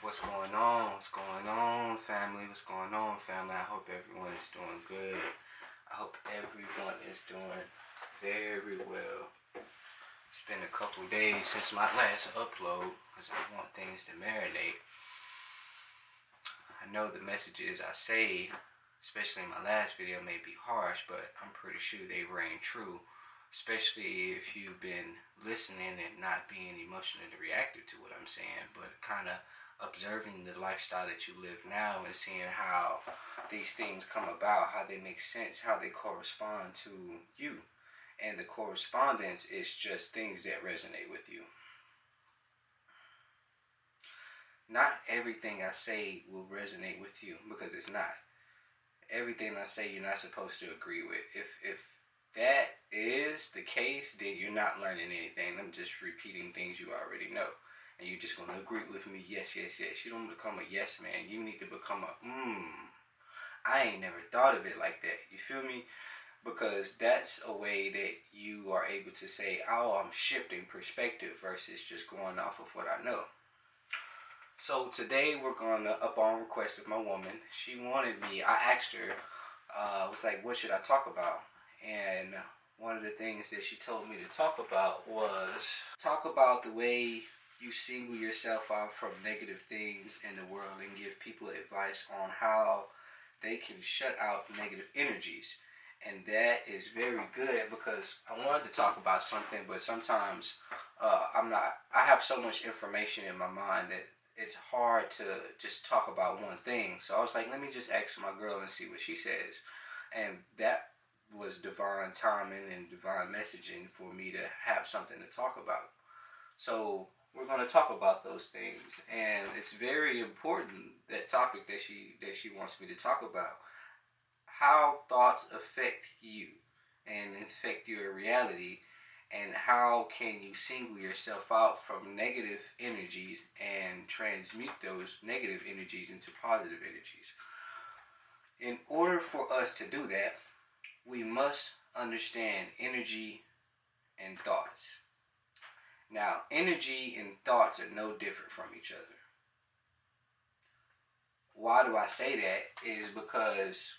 What's going on? What's going on, family? What's going on, family? I hope everyone is doing good. I hope everyone is doing very well. It's been a couple days since my last upload because I want things to marinate. I know the messages I say, especially in my last video, may be harsh, but I'm pretty sure they reign true. Especially if you've been listening and not being emotionally reactive to what I'm saying, but kind of observing the lifestyle that you live now and seeing how these things come about, how they make sense, how they correspond to you. And the correspondence is just things that resonate with you. Not everything I say will resonate with you, because it's not. Everything I say you're not supposed to agree with. If that is the case, then you're not learning anything. I'm just repeating things you already know. And you're just going to agree with me, yes, yes, yes. You don't become a yes man. You need to become a I ain't never thought of it like that. You feel me? Because that's a way that you are able to say, oh, I'm shifting perspective versus just going off of what I know. So today we're going to, up on request of my woman, she wanted me, I asked her, was like, what should I talk about? And one of the things that she told me to talk about was talk about the way you single yourself out from negative things in the world and give people advice on how they can shut out negative energies. And that is very good because I wanted to talk about something, but sometimes I have so much information in my mind that it's hard to just talk about one thing. So I was like, let me just ask my girl and see what she says. And that was divine timing and divine messaging for me to have something to talk about. So we're going to talk about those things, and it's very important, that topic that she wants me to talk about. How thoughts affect you and affect your reality, and how can you single yourself out from negative energies and transmute those negative energies into positive energies. In order for us to do that, we must understand energy and thoughts. Now, energy and thoughts are no different from each other. Why do I say that? Is because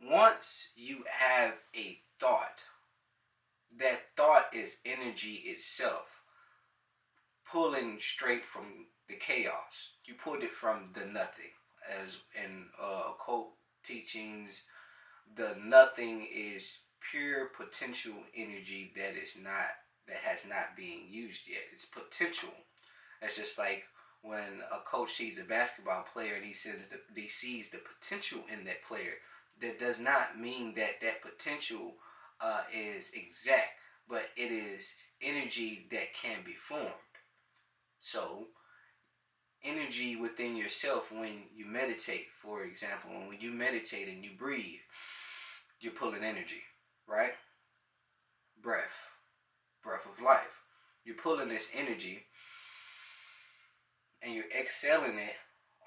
once you have a thought, that thought is energy itself, pulling straight from the chaos. You pulled it from the nothing. As in occult teachings, the nothing is pure potential energy that has not been used yet. It's potential. That's just like when a coach sees a basketball player and he sees the potential in that player. That does not mean that potential is exact, but it is energy that can be formed. So, energy within yourself, when you meditate, for example, when you meditate and you breathe, you're pulling energy, right? Breath of life. You're pulling this energy and you're exhaling it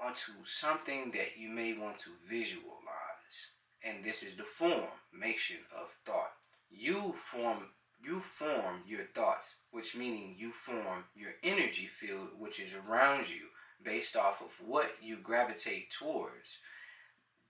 onto something that you may want to visualize. And this is the formation of thought. You form your thoughts, which meaning you form your energy field, which is around you, based off of what you gravitate towards,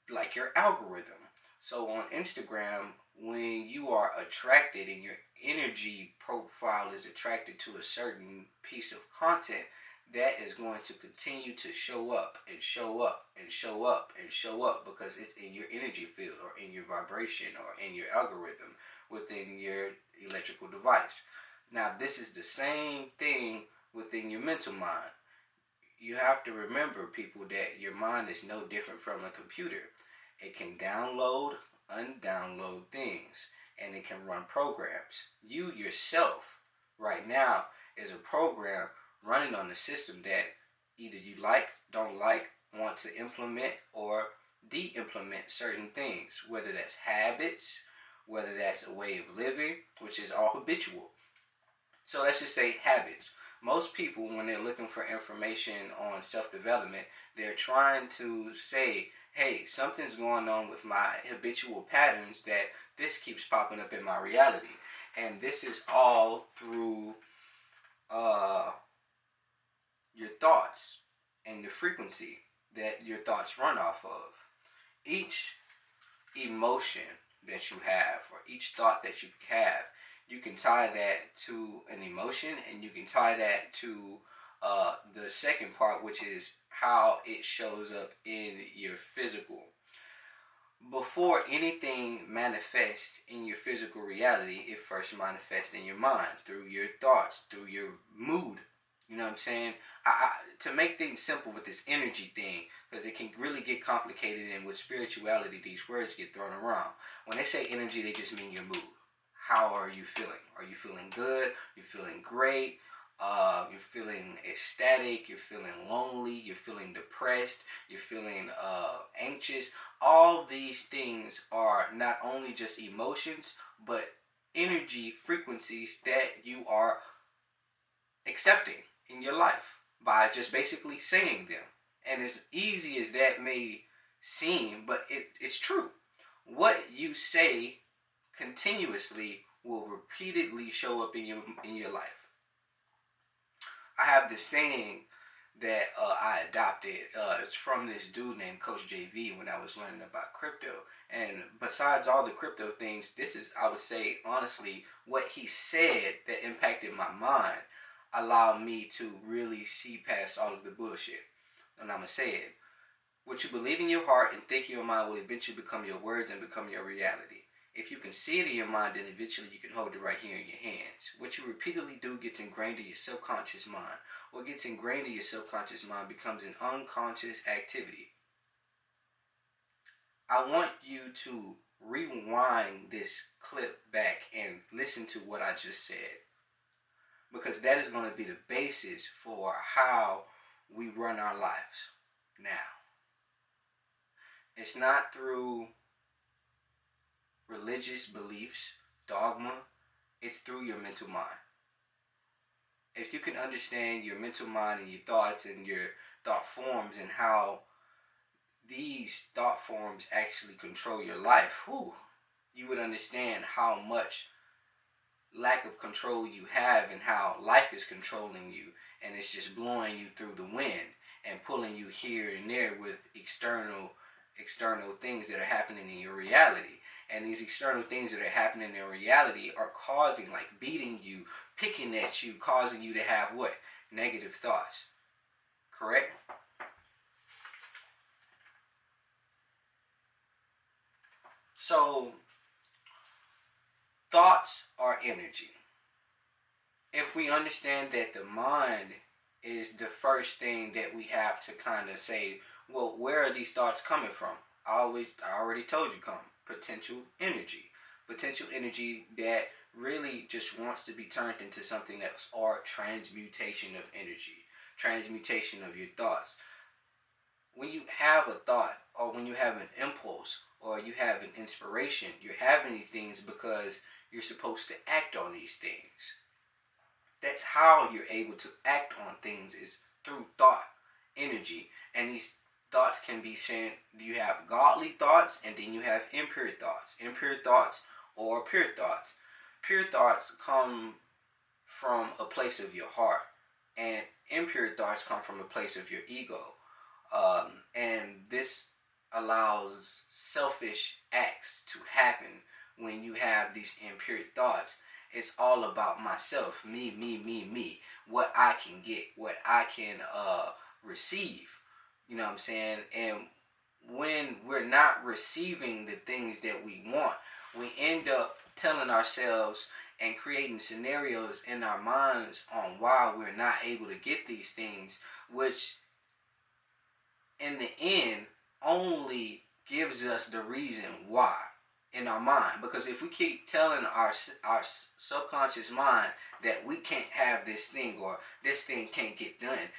like your algorithm. So on Instagram, when you are attracted and your energy profile is attracted to a certain piece of content, that is going to continue to show up and show up and show up and show up, because it's in your energy field or in your vibration or in your algorithm within your electrical device. Now, this is the same thing within your mental mind. You have to remember, people, that your mind is no different from a computer. It can download, undownload things, and it can run programs. You yourself, right now, is a program running on the system that either you like, don't like, want to implement, or de-implement certain things, whether that's habits, whether that's a way of living, which is all habitual. So let's just say habits. Most people, when they're looking for information on self-development, they're trying to say, hey, something's going on with my habitual patterns that this keeps popping up in my reality. And this is all through your thoughts. thoughts and the frequency that your thoughts run off of. Each emotion that you have, or each thought that you have, you can tie that to an emotion, and you can tie that to the second part, which is how it shows up in your physical. Before anything manifests in your physical reality, it first manifests in your mind through your thoughts, through your mood. You know what I'm saying? To make things simple with this energy thing, because it can really get complicated, and with spirituality, these words get thrown around. When they say energy, they just mean your mood. How are you feeling? Are you feeling good? You're feeling great? You're feeling ecstatic, you're feeling lonely, you're feeling depressed, you're feeling anxious. All these things are not only just emotions, but energy frequencies that you are accepting in your life by just basically saying them. And as easy as that may seem, but it's true. What you say continuously will repeatedly show up in your life. I have this saying that I adopted. It's from this dude named Coach JV when I was learning about crypto. And besides all the crypto things, this is, I would say, honestly, what he said that impacted my mind allowed me to really see past all of the bullshit. And I'm going to say it. What you believe in your heart and think in your mind will eventually become your words and become your reality. If you can see it in your mind, then eventually you can hold it right here in your hands. What you repeatedly do gets ingrained in your subconscious mind. What gets ingrained in your subconscious mind becomes an unconscious activity. I want you to rewind this clip back and listen to what I just said, because that is going to be the basis for how we run our lives now. It's not through religious beliefs, dogma. It's through your mental mind. If you can understand your mental mind and your thoughts and your thought forms and how these thought forms actually control your life, you would understand how much lack of control you have and how life is controlling you, and it's just blowing you through the wind and pulling you here and there with external things that are happening in your reality. And these external things that are happening in reality are causing, like beating you, picking at you, causing you to have what? Negative thoughts. Correct? So, thoughts are energy. If we understand that the mind is the first thing that we have to kind of say, well, where are these thoughts coming from? I already told you, potential energy. Potential energy that really just wants to be turned into something else, or transmutation of energy, transmutation of your thoughts. When you have a thought, or when you have an impulse, or you have an inspiration, you're having these things because you're supposed to act on these things. That's how you're able to act on things, is through thought, energy. And these thoughts can be sent, you have godly thoughts, and then you have impure thoughts. Impure thoughts or pure thoughts. Pure thoughts come from a place of your heart, and impure thoughts come from a place of your ego. And this allows selfish acts to happen when you have these impure thoughts. It's all about myself, me, what I can get, what I can receive. You know what I'm saying? And when we're not receiving the things that we want, we end up telling ourselves and creating scenarios in our minds on why we're not able to get these things, which in the end only gives us the reason why in our mind. Because if we keep telling our subconscious mind that we can't have this thing, or this thing can't get done,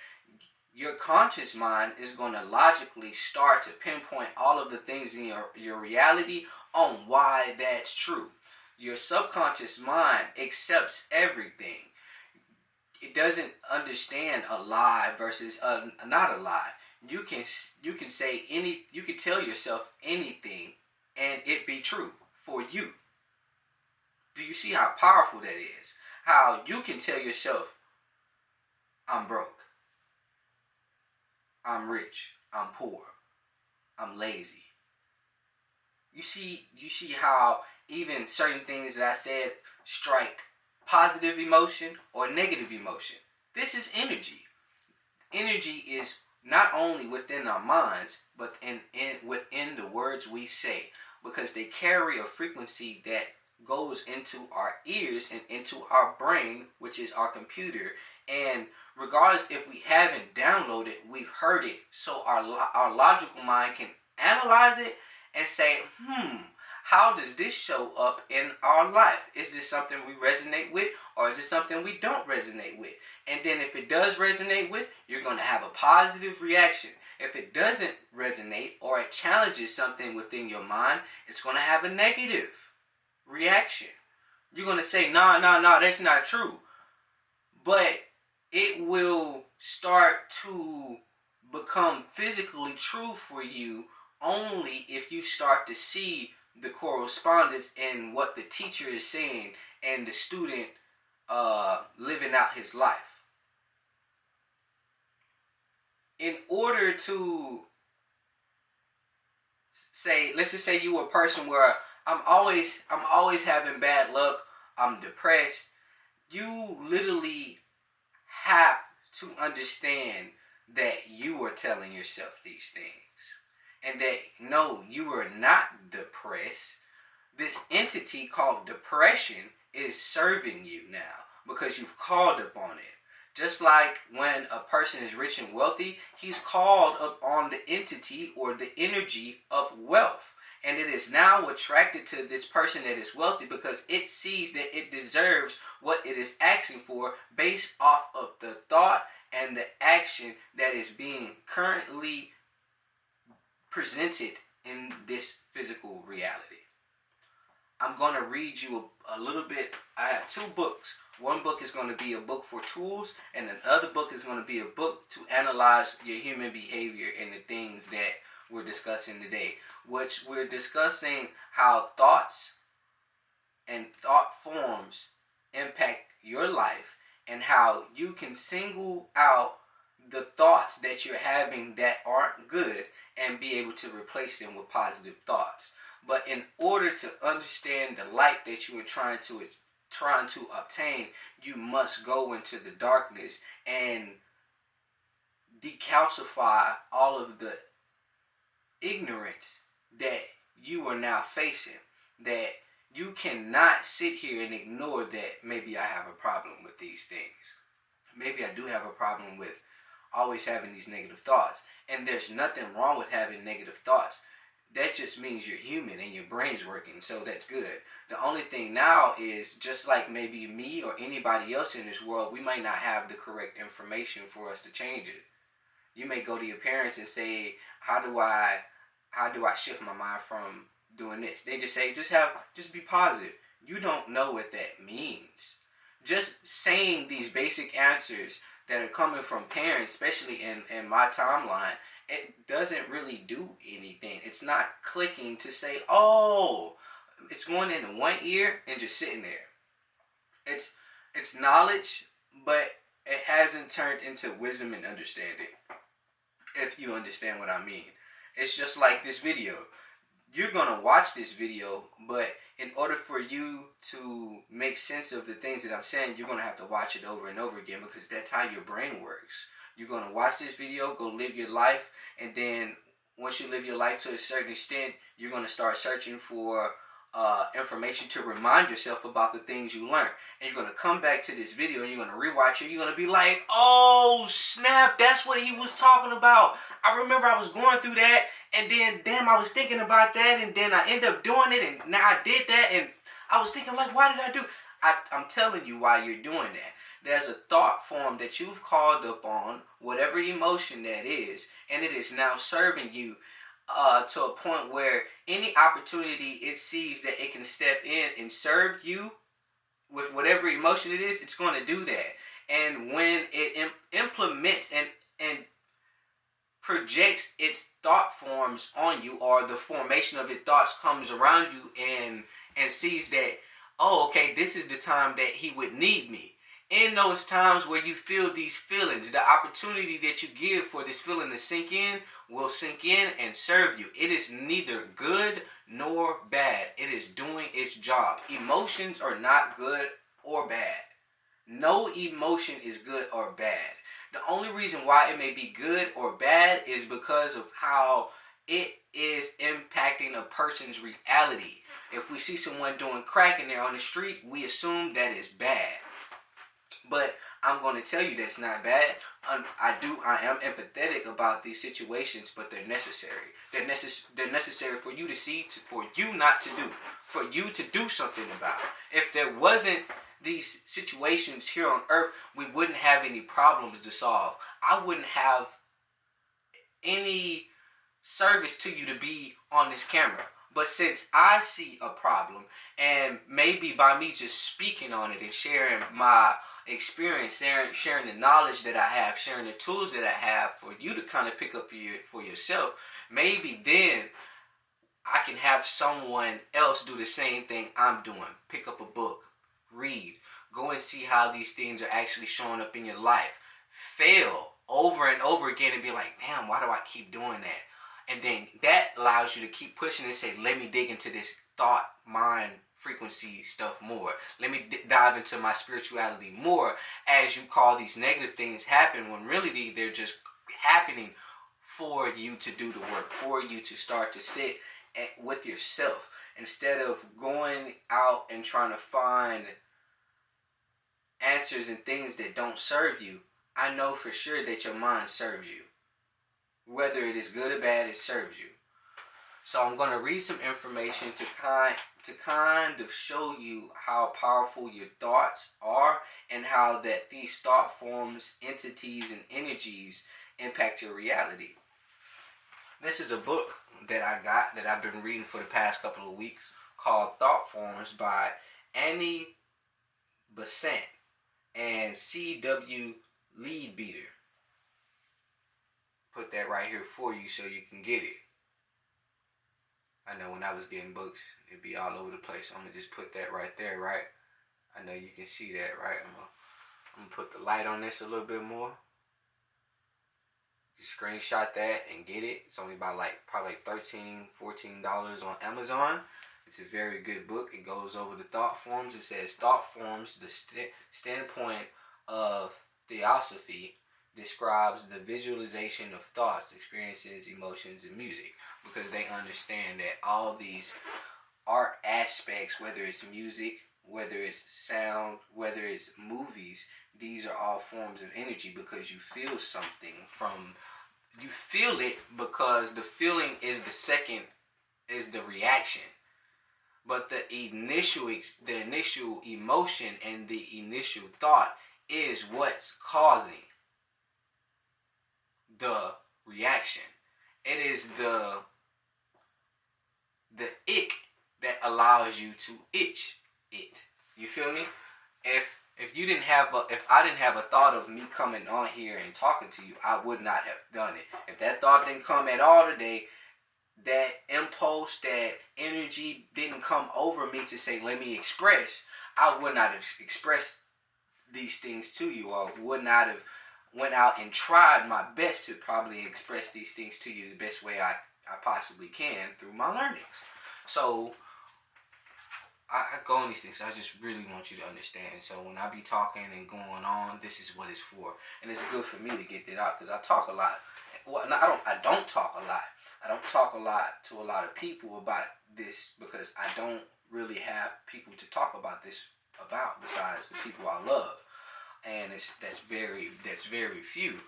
your conscious mind is going to logically start to pinpoint all of the things in your reality on why that's true. Your subconscious mind accepts everything. It doesn't understand a lie versus not a lie. You can say you can tell yourself anything and it be true for you. Do you see how powerful that is? How you can tell yourself, I'm broke. I'm rich, I'm poor, I'm lazy. You see how even certain things that I said strike positive emotion or negative emotion. This is energy. Energy is not only within our minds, but within the words we say, because they carry a frequency that goes into our ears and into our brain, which is our computer. And regardless if we haven't downloaded, we've heard it, so our logical mind can analyze it and say, how does this show up in our life? Is this something we resonate with, or is it something we don't resonate with? And then if it does resonate with, you're going to have a positive reaction. If it doesn't resonate or it challenges something within your mind, it's going to have a negative reaction. You're going to say, no, that's not true. But it will start to become physically true for you only if you start to see the correspondence in what the teacher is saying and the student living out his life. In order to say, let's just say you were a person where I'm always having bad luck, I'm depressed, you literally have to understand that you are telling yourself these things. And that, no, you are not depressed. This entity called depression is serving you now because you've called upon it. Just like when a person is rich and wealthy, he's called upon the entity or the energy of wealth. And it is now attracted to this person that is wealthy because it sees that it deserves what it is asking for based off of the thought and the action that is being currently presented in this physical reality. I'm going to read you a little bit. I have two books. One book is going to be a book for tools, and another book is going to be a book to analyze your human behavior and the things that we're discussing today, which we're discussing how thoughts and thought forms impact your life and how you can single out the thoughts that you're having that aren't good and be able to replace them with positive thoughts. But in order to understand the light that you are trying to obtain, you must go into the darkness and decalcify all of the ignorance that you are now facing. That you cannot sit here and ignore that maybe I have a problem with these things. Maybe I do have a problem with always having these negative thoughts. And there's nothing wrong with having negative thoughts. That just means you're human and your brain's working, so that's good. The only thing now is, just like maybe me or anybody else in this world, we might not have the correct information for us to change it. You may go to your parents and say, how do I shift my mind from doing this? They just say, just be positive. You don't know what that means. Just saying these basic answers that are coming from parents, especially in my timeline, it doesn't really do anything. It's not clicking to say, oh, it's going into one ear and just sitting there. It's knowledge, but it hasn't turned into wisdom and understanding, if you understand what I mean. It's just like this video. You're going to watch this video, but in order for you to make sense of the things that I'm saying, you're going to have to watch it over and over again, because that's how your brain works. You're going to watch this video, go live your life, and then once you live your life to a certain extent, you're going to start searching for information to remind yourself about the things you learned. And you're going to come back to this video and you're going to rewatch it. You're going to be like, oh, snap, that's what he was talking about. I remember I was going through that, and then, damn, I was thinking about that, and then I ended up doing it, and now I did that, and I was thinking, like, why did I do? I'm telling you why you're doing that. There's a thought form that you've called upon, whatever emotion that is, and it is now serving you to a point where any opportunity it sees that it can step in and serve you with whatever emotion it is, it's going to do that. And when it implements and projects its thought forms on you, or the formation of its thoughts comes around you and sees that, oh, okay, this is the time that he would need me. in those times where you feel these feelings, the opportunity that you give for this feeling to sink in will sink in and serve you. It is neither good nor bad. It is doing its job. Emotions are not good or bad. No emotion is good or bad. The only reason why it may be good or bad is because of how it is impacting a person's reality. If we see someone doing crack and they're on the street, we assume that is bad. But I'm going to tell you that's not bad. I am empathetic about these situations, but they're necessary. They're necessary for you to see, for you not to do, for you to do something about. If there wasn't these situations here on earth, we wouldn't have any problems to solve. I wouldn't have any service to you to be on this camera. But since I see a problem, and maybe by me just speaking on it and sharing my experience, sharing the knowledge that I have, sharing the tools that I have for you to kind of pick up for yourself, maybe then I can have someone else do the same thing I'm doing. Pick up a book, read, go and see how these things are actually showing up in your life. Fail over and over again and be like, damn, why do I keep doing that? And then that allows you to keep pushing and say, let me dig into this thought, mind, frequency stuff more. Let me dive into my spirituality more, as you call these negative things happen when really they're just happening for you to do the work, for you to start to sit with yourself instead of going out and trying to find answers and things that don't serve you. I know for sure that your mind serves you. Whether it is good or bad, it serves you. So I'm going to read some information to kind of show you how powerful your thoughts are and how that these thought forms, entities, and energies impact your reality. This is a book that I've been reading for the past couple of weeks called Thought Forms by Annie Besant and C.W. Leadbeater. Put that right here for you so you can get it. I know when I was getting books, it'd be all over the place. So I'm going to just put that right there, right? I know you can see that, right? I'm going to put the light on this a little bit more. You screenshot that and get it. It's only about probably $13, $14 on Amazon. It's a very good book. It goes over the thought forms. It says thought forms, the standpoint of theosophy, describes the visualization of thoughts, experiences, emotions, and music, because they understand that all these art aspects, whether it's music, whether it's sound, whether it's movies, these are all forms of energy, because you feel something you feel it, because the feeling is the reaction. But the initial emotion and the initial thought is what's causing the reaction. It is the ick that allows you to itch it. You feel me? If I didn't have a thought of me coming on here and talking to you, I would not have done it. If that thought didn't come at all today, that impulse, that energy didn't come over me to say, let me express, I would not have expressed these things to you, or would not have went out and tried my best to probably express these things to you the best way I possibly can through my learnings. So I go on these things. I just really want you to understand. So when I be talking and going on, this is what it's for, and it's good for me to get that out, because I talk a lot. Well, no, I don't talk a lot. I don't talk a lot to a lot of people about this, because I don't really have people to talk about this about besides the people I love. And that's very few,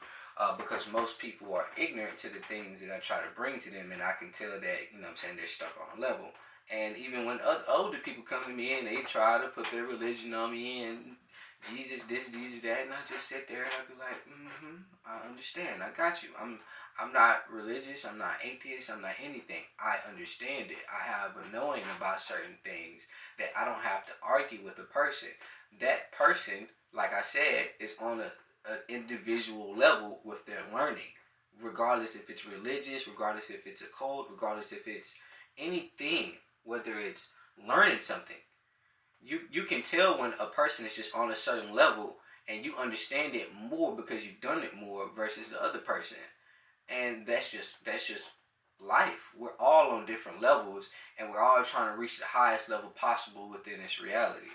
because most people are ignorant to the things that I try to bring to them, and I can tell that, they're stuck on a level. And even when older people come to me and they try to put their religion on me and Jesus this, Jesus that, and I just sit there and I be like, I understand, I got you. I'm not religious, I'm not atheist, I'm not anything. I understand it. I have a knowing about certain things that I don't have to argue with a person. That person, like I said, is on an individual level with their learning, regardless if it's religious, regardless if it's a cult, regardless if it's anything, whether it's learning something. You can tell when a person is just on a certain level and you understand it more because you've done it more versus the other person. And that's just life. We're all on different levels, and we're all trying to reach the highest level possible within this reality.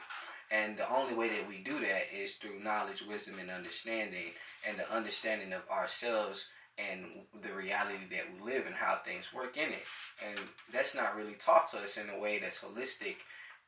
And the only way that we do that is through knowledge, wisdom, and understanding, and the understanding of ourselves and the reality that we live and how things work in it. And that's not really taught to us in a way that's holistic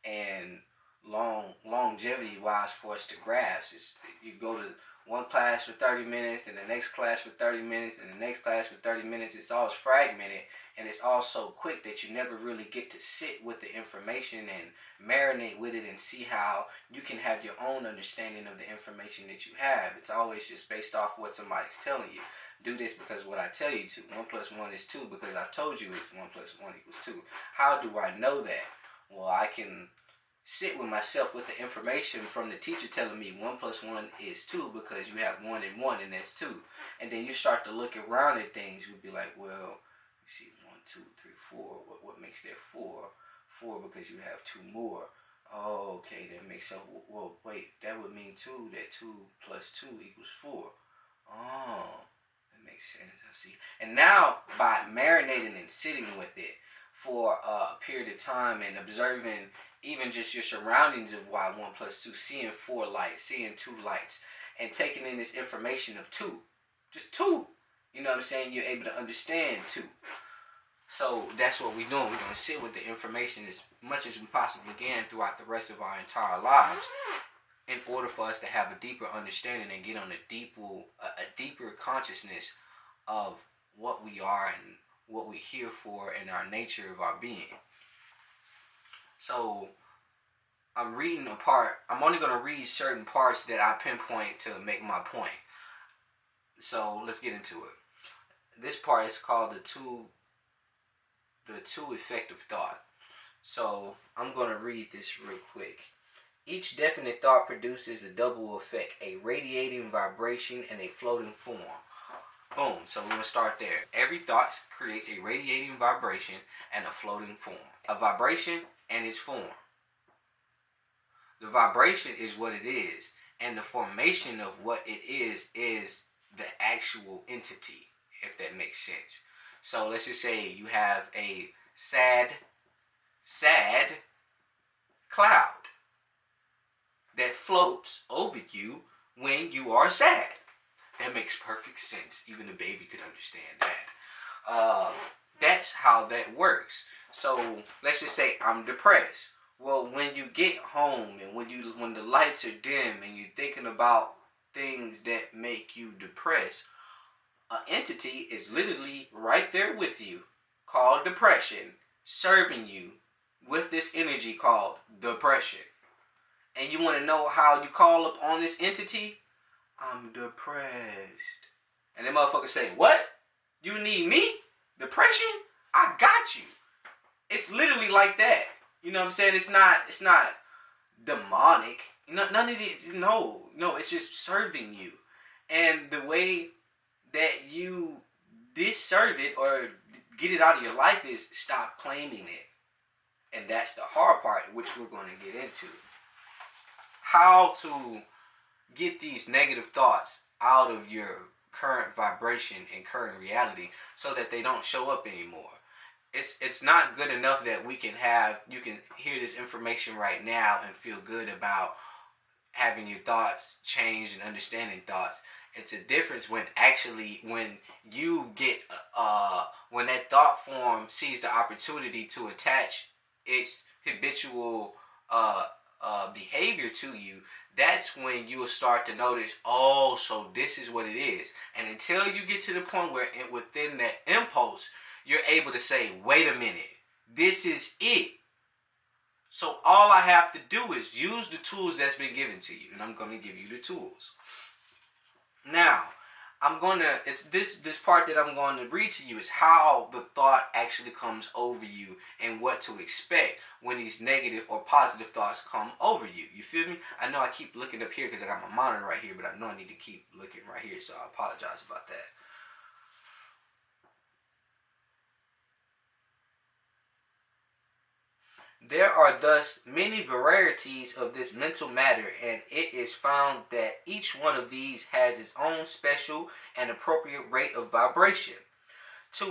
and longevity wise for us to grasp. You go to one class for 30 minutes, and the next class for 30 minutes, and the next class for 30 minutes. It's all fragmented, and it's all so quick that you never really get to sit with the information and marinate with it and see how you can have your own understanding of the information that you have. It's always just based off what somebody's telling you. Do this because what I tell you to. 1 plus 1 is 2 because I told you it's 1 plus 1 equals 2. How do I know that? Well, I can sit with myself with the information from the teacher telling me 1 plus 1 is 2 because you have 1 and 1 and that's 2. And then you start to look around at things. You'll be like, well, you see 1, 2, 3, 4. What makes that 4? 4 because you have 2 more. Oh, okay, that makes sense. Well, wait, that would mean 2. That 2 plus 2 equals 4. Oh, that makes sense. I see. And now, by marinating and sitting with it for a period of time and observing even just your surroundings of why 1 plus 2, seeing 4 lights, seeing 2 lights, and taking in this information of 2. Just 2. You know what I'm saying? You're able to understand 2. So that's what we're doing. We're going to sit with the information as much as we possibly can throughout the rest of our entire lives in order for us to have a deeper understanding and get on a deeper consciousness of what we are and what we're here for and our nature of our being. So I'm reading a part. I'm only going to read certain parts that I pinpoint to make my point. So let's get into it. This part is called the two effect of thought. So I'm going to read this real quick. Each definite thought produces a double effect, a radiating vibration and a floating form. Boom. So we're going to start there. Every thought creates a radiating vibration and a floating form. A vibration and its form. The vibration is what it is, and the formation of what it is the actual entity, if that makes sense. So let's just say you have a sad cloud that floats over you when you are sad. That makes perfect sense. Even a baby could understand that. That's how that works. So let's just say I'm depressed. Well, when you get home and when the lights are dim and you're thinking about things that make you depressed, an entity is literally right there with you, called depression, serving you with this energy called depression. And you want to know how you call up on this entity? I'm depressed. And that motherfucker say, what? You need me? Depression? I got you. It's literally like that. You know what I'm saying? It's not demonic. None of these. No, it's just serving you. And the way that you disserve it or get it out of your life is stop claiming it. And that's the hard part, which we're going to get into. How to get these negative thoughts out of your current vibration and current reality so that they don't show up anymore. It's not good enough that you can hear this information right now and feel good about having your thoughts change and understanding thoughts. It's a difference when you get when that thought form sees the opportunity to attach its habitual behavior to you. That's when you will start to notice, oh, so this is what it is. And until you get to the point where within that impulse, you're able to say, wait a minute, this is it. So all I have to do is use the tools that's been given to you. And I'm going to give you the tools. Now, it's this part that I'm going to read to you is how the thought actually comes over you and what to expect when these negative or positive thoughts come over you. You feel me? I know I keep looking up here because I got my monitor right here, but I know I need to keep looking right here, so I apologize about that. There are thus many varieties of this mental matter, and it is found that each one of these has its own special and appropriate rate of vibration to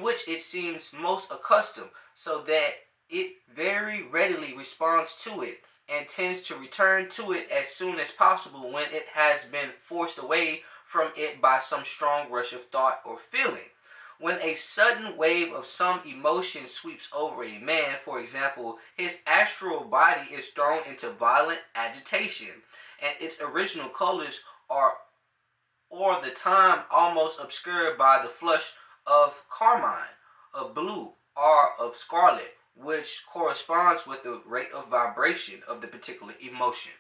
which it seems most accustomed, so that it very readily responds to it and tends to return to it as soon as possible when it has been forced away from it by some strong rush of thought or feeling. When a sudden wave of some emotion sweeps over a man, for example, his astral body is thrown into violent agitation, and its original colors are or the time almost obscured by the flush of carmine, of blue, or of scarlet, which corresponds with the rate of vibration of the particular emotion.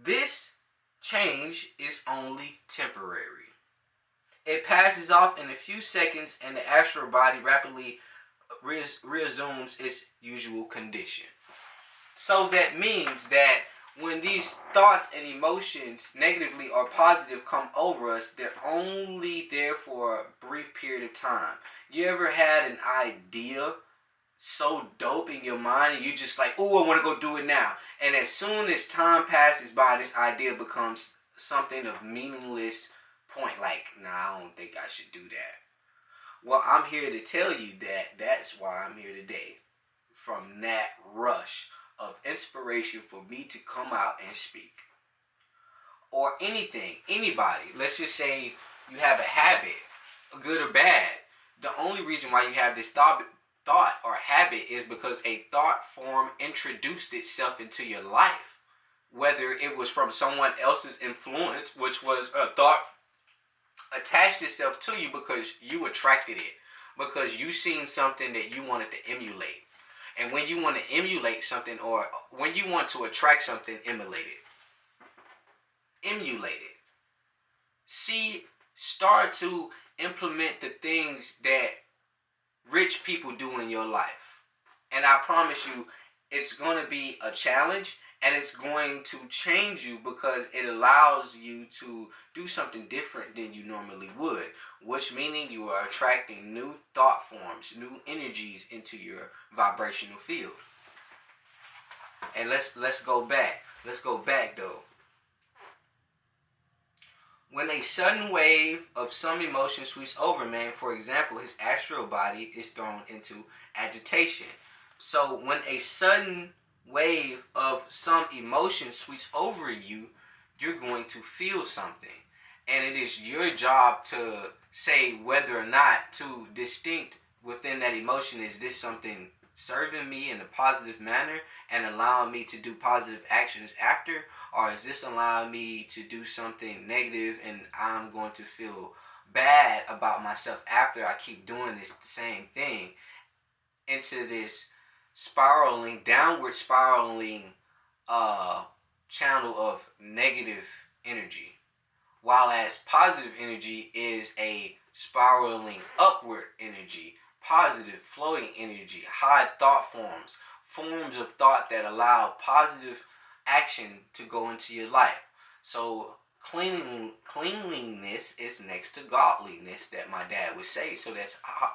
This change is only temporary. It passes off in a few seconds and the astral body rapidly reassumes its usual condition. So that means that when these thoughts and emotions, negatively or positive, come over us, they're only there for a brief period of time. You ever had an idea so dope in your mind and you just like, oh, I want to go do it now. And as soon as time passes by, this idea becomes something of meaningless point. Like, nah, I don't think I should do that. Well, I'm here to tell you that that's why I'm here today. From that rush of inspiration for me to come out and speak. Or anything, anybody. Let's just say you have a habit, good or bad. The only reason why you have this thought or habit is because a thought form introduced itself into your life. Whether it was from someone else's influence, which was a thought attached itself to you because you attracted it. Because you seen something that you wanted to emulate. And when you want to emulate something, or when you want to attract something, emulate it. Emulate it. Start to implement the things that rich people do in your life. And I promise you, it's going to be a challenge, and it's going to change you because it allows you to do something different than you normally would. Which meaning you are attracting new thought forms, new energies into your vibrational field. And let's go back. Let's go back though. When a sudden wave of some emotion sweeps over man, for example, his astral body is thrown into agitation. So when a sudden wave of some emotion sweeps over you, you're going to feel something. And it is your job to say whether or not to distinct within that emotion, is this something serving me in a positive manner and allowing me to do positive actions after, or is this allowing me to do something negative and I'm going to feel bad about myself after I keep doing this same thing, into this downward spiraling channel of negative energy. While as positive energy is a spiraling upward energy, positive flowing energy, high thought forms of thought that allow positive action to go into your life. So cleanliness is next to godliness, that my dad would say. So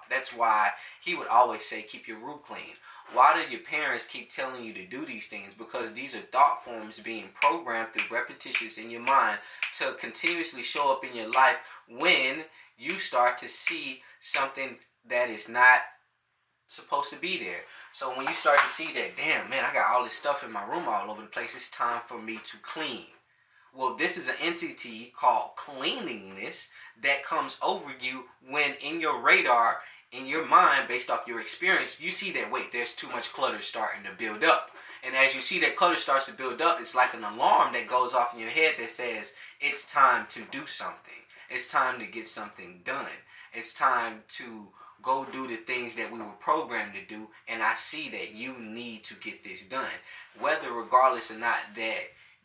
that's why he would always say, keep your room clean. Why do your parents keep telling you to do these things? Because these are thought forms being programmed through repetitions in your mind to continuously show up in your life when you start to see something that is not supposed to be there. So when you start to see that, damn, man, I got all this stuff in my room all over the place, it's time for me to clean. Well, this is an entity called cleanliness that comes over you when in your radar, in your mind, based off your experience, you see that, wait, there's too much clutter starting to build up. And as you see that clutter starts to build up, it's like an alarm that goes off in your head that says, it's time to do something. It's time to get something done. It's time to go do the things that we were programmed to do. And I see that you need to get this done. Whether regardless or not that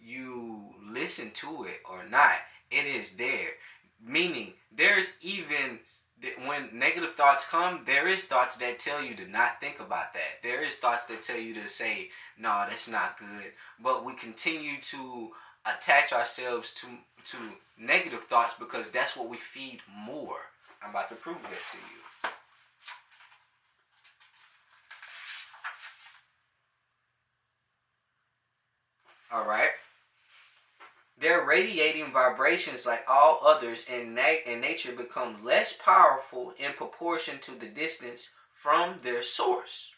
you listen to it or not, it is there. Meaning, there's even, when negative thoughts come, there is thoughts that tell you to not think about that. There is thoughts that tell you to say, no, that's not good. But we continue to attach ourselves to negative thoughts because that's what we feed more. I'm about to prove that to you. All right. Their radiating vibrations, like all others in nature, become less powerful in proportion to the distance from their source.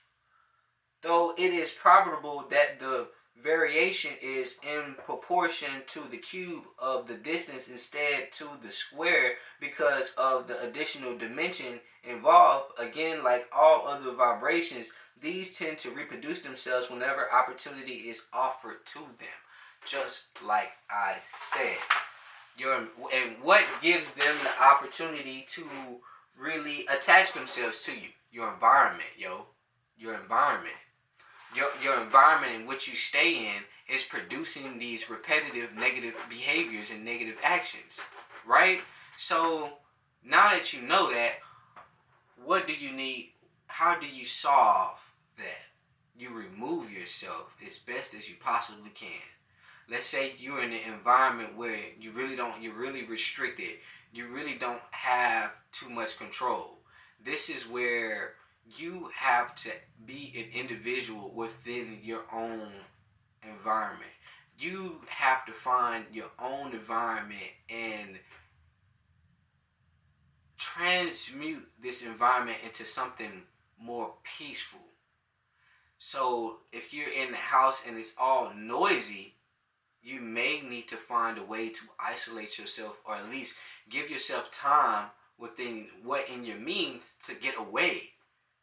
Though it is probable that the variation is in proportion to the cube of the distance instead to the square because of the additional dimension involved. Again, like all other vibrations, these tend to reproduce themselves whenever opportunity is offered to them. Just like I said. And what gives them the opportunity to really attach themselves to you? Your environment, yo. Your environment. Your environment in which you stay in is producing these repetitive negative behaviors and negative actions, right? So now that you know that, what do you need? How do you solve that? You remove yourself as best as you possibly can. Let's say you're in an environment where you're really restricted. You really don't have too much control. This is where you have to be an individual within your own environment. You have to find your own environment and transmute this environment into something more peaceful. So if you're in the house and it's all noisy, you may need to find a way to isolate yourself, or at least give yourself time within what in your means to get away.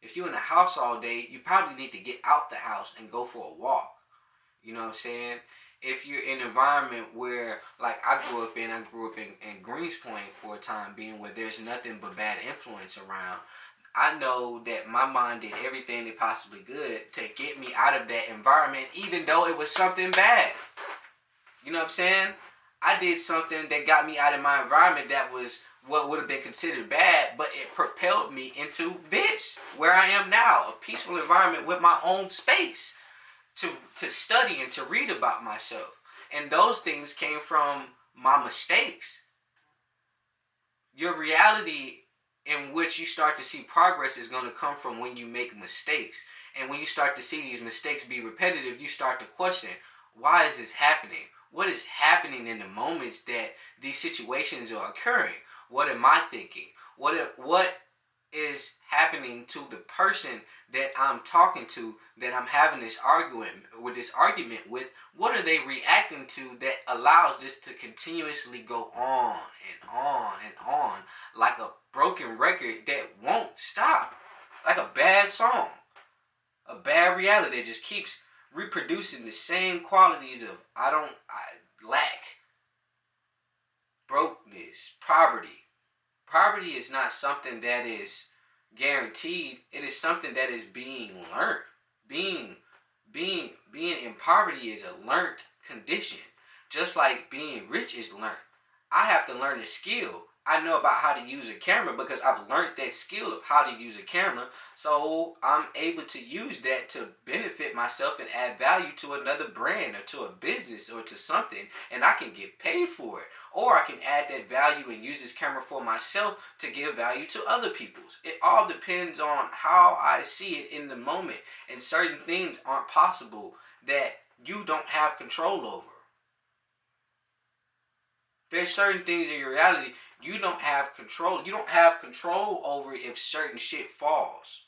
If you're in the house all day, you probably need to get out the house and go for a walk. You know what I'm saying? If you're in an environment where, like I grew up in Greenspoint for a time being, where there's nothing but bad influence around, I know that my mind did everything they possibly could to get me out of that environment, even though it was something bad. You know what I'm saying? I did something that got me out of my environment that was what would have been considered bad, but it propelled me into this, where I am now, a peaceful environment with my own space to study and to read about myself. And those things came from my mistakes. Your reality in which you start to see progress is going to come from when you make mistakes. And when you start to see these mistakes be repetitive, you start to question, why is this happening? What is happening in the moments that these situations are occurring? What am I thinking? What is happening to the person that I'm talking to, that I'm having this argument with? What are they reacting to that allows this to continuously go on and on and on, like a broken record that won't stop, like a bad song, a bad reality that just keeps reproducing the same qualities of I lack, brokenness, poverty. Poverty is not something that is guaranteed. It is something that is being learned. Being in poverty is a learned condition. Just like being rich is learned. I have to learn the skill. I know about how to use a camera because I've learned that skill of how to use a camera. So I'm able to use that to benefit myself and add value to another brand or to a business or to something. And I can get paid for it. Or I can add that value and use this camera for myself to give value to other people's. It all depends on how I see it in the moment. And certain things aren't possible that you don't have control over. There's certain things in your reality you don't have control. You don't have control over if certain shit falls.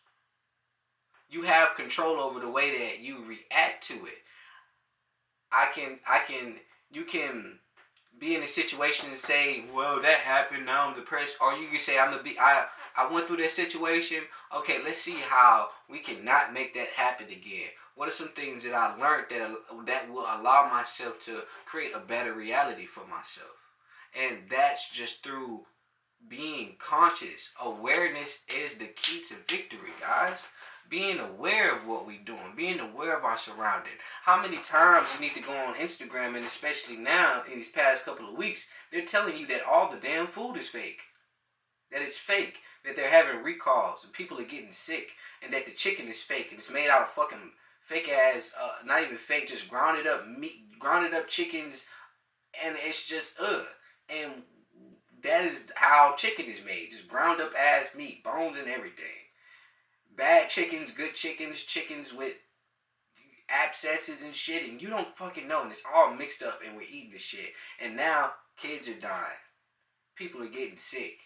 You have control over the way that you react to it. You can be in a situation and say, well, that happened, now I'm depressed. Or you can say, I went through that situation. Okay, let's see how we can not make that happen again. What are some things that I learned that will allow myself to create a better reality for myself? And that's just through being conscious. Awareness is the key to victory, guys. Being aware of what we're doing. Being aware of our surrounding. How many times you need to go on Instagram, and especially now, in these past couple of weeks, they're telling you that all the damn food is fake. That it's fake. That they're having recalls, and people are getting sick. And that the chicken is fake. And it's made out of fucking fake ass, not even fake, just grounded up meat, grounded up chickens. And it's just, And that is how chicken is made. Just ground up ass meat, bones and everything. Bad chickens, good chickens, chickens with abscesses and shit, and you don't fucking know, and it's all mixed up, and we're eating the shit. And now kids are dying, people are getting sick,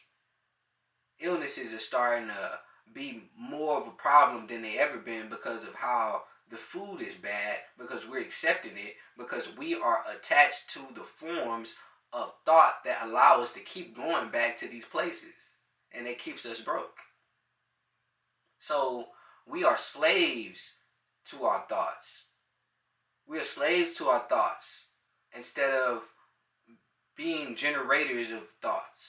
illnesses are starting to be more of a problem than they ever been because of how the food is bad, because we're accepting it, because we are attached to the forms of thought that allow us to keep going back to these places, and it keeps us broke. So we are slaves to our thoughts. We are slaves to our thoughts instead of being generators of thoughts.